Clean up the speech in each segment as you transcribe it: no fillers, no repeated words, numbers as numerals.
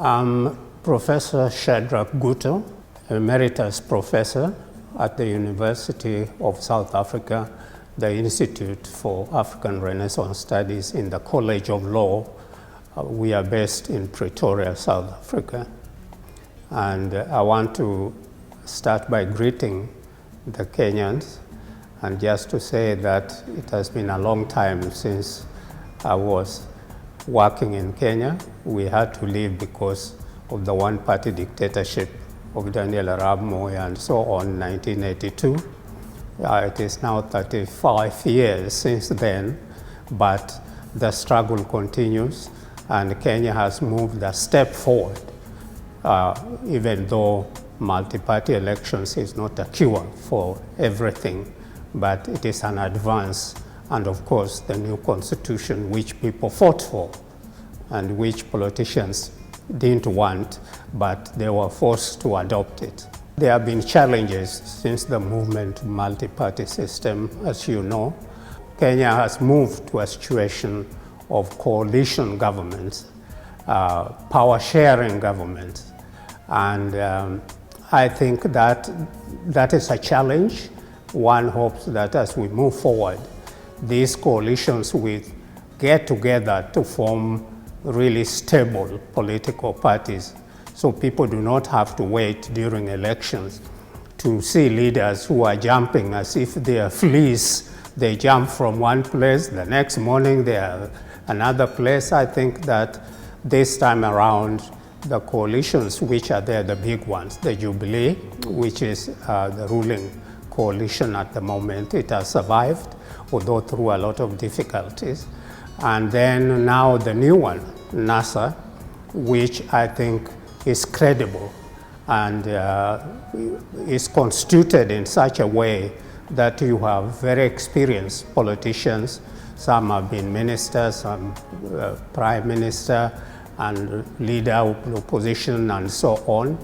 I'm Professor Shadrack Gutto, Emeritus Professor at the University of South Africa, the Institute for African Renaissance Studies in the College of Law. We are based in Pretoria, South Africa. And I want to start by greeting the Kenyans and just to say that it has been a long time since I was working in Kenya. We had to leave because of the one-party dictatorship of Daniel Arap Moi and so on in 1982. It is now 35 years since then, but the struggle continues and Kenya has moved a step forward, even though multi-party elections is not a cure for everything, but it is an advance. And of course, the new constitution which people fought for and which politicians didn't want, but they were forced to adopt it. There have been challenges since the movement to multi-party system, as you know. Kenya has moved to a situation of coalition governments, power-sharing governments. And I think that is a challenge. One hopes that as we move forward, these coalitions will get together to form really stable political parties, so people do not have to wait during elections to see leaders who are jumping as if they are fleas. They jump from one place, the next morning they are another place. I think that this time around, the coalitions which are there, the big ones, the Jubilee, which is the ruling coalition at the moment, it has survived, although through a lot of difficulties. And then now the new one, NASA, which I think is credible and is constituted in such a way that you have very experienced politicians. Some have been ministers, some prime minister, and leader of the opposition, and so on.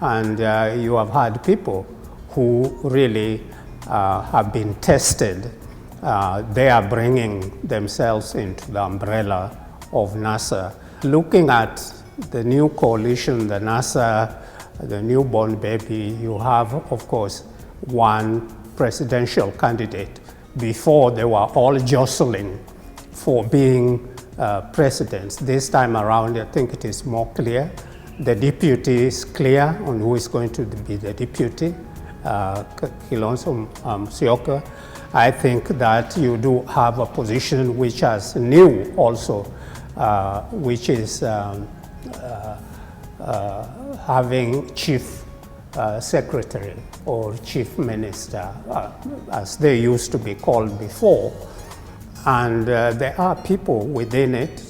And you have had people who really have been tested. They are bringing themselves into the umbrella of NASA. Looking at the new coalition, the NASA, the newborn baby, you have, of course, one presidential candidate. Before, they were all jostling for being presidents. This time around, I think it is more clear. The deputy is clear on who is going to be the deputy, Kilonzo Musyoka. I think that you do have a position which is new also, which is having chief secretary or chief minister, as they used to be called before. And there are people within it,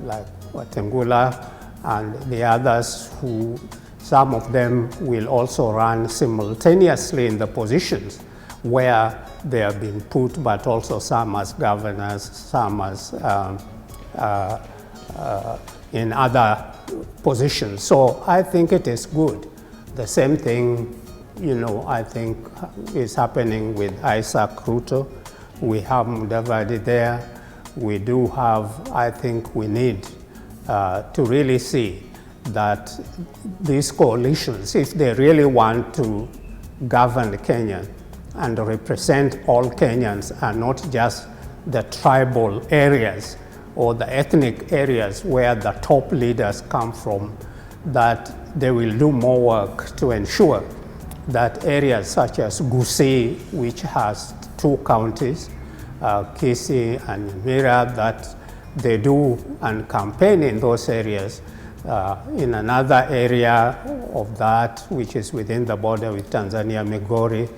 like Watengula and the others, who some of them will also run simultaneously in the positions where they have been put, but also some as governors, some as in other positions. So I think it is good. The same thing, I think is happening with Isaac Ruto. We have Mudavadi there. We do have, I think we need to really see that these coalitions, if they really want to govern Kenya and represent all Kenyans and not just the tribal areas or the ethnic areas where the top leaders come from, that they will do more work to ensure that areas such as Gusii, which has 2 counties, Kisii and Nyamira, that they do and campaign in those areas. In another area of that, which is within the border with Tanzania, Migori,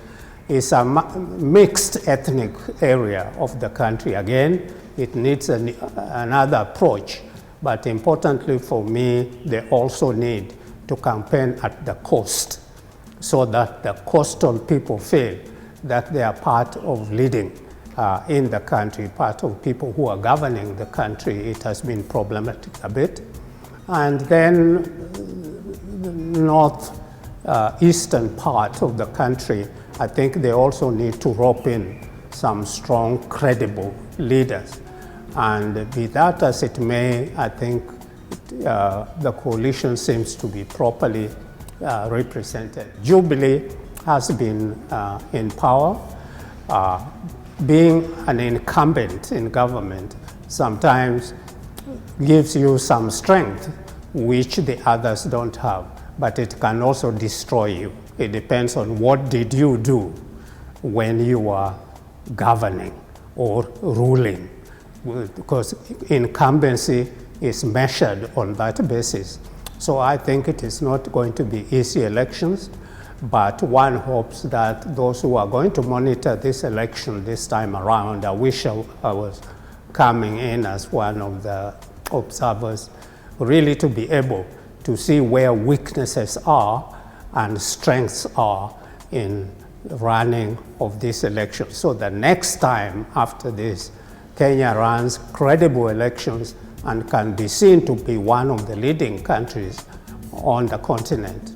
is a mixed ethnic area of the country. Again, it needs another approach, but importantly for me, they also need to campaign at the coast so that the coastal people feel that they are part of leading in the country, part of people who are governing the country. It has been problematic a bit. And then the northeastern part of the country, I think they also need to rope in some strong, credible leaders. And be that as it may, I think the coalition seems to be properly represented. Jubilee has been in power. Being an incumbent in government sometimes gives you some strength which the others don't have, but it can also destroy you. It depends on what did you do when you were governing or ruling, because incumbency is measured on that basis. So I think it is not going to be easy elections, but one hopes that those who are going to monitor this election this time around, I wish I was coming in as one of the observers, really to be able to see where weaknesses are and strengths are in running of this election. So the next time after this, Kenya runs credible elections and can be seen to be one of the leading countries on the continent.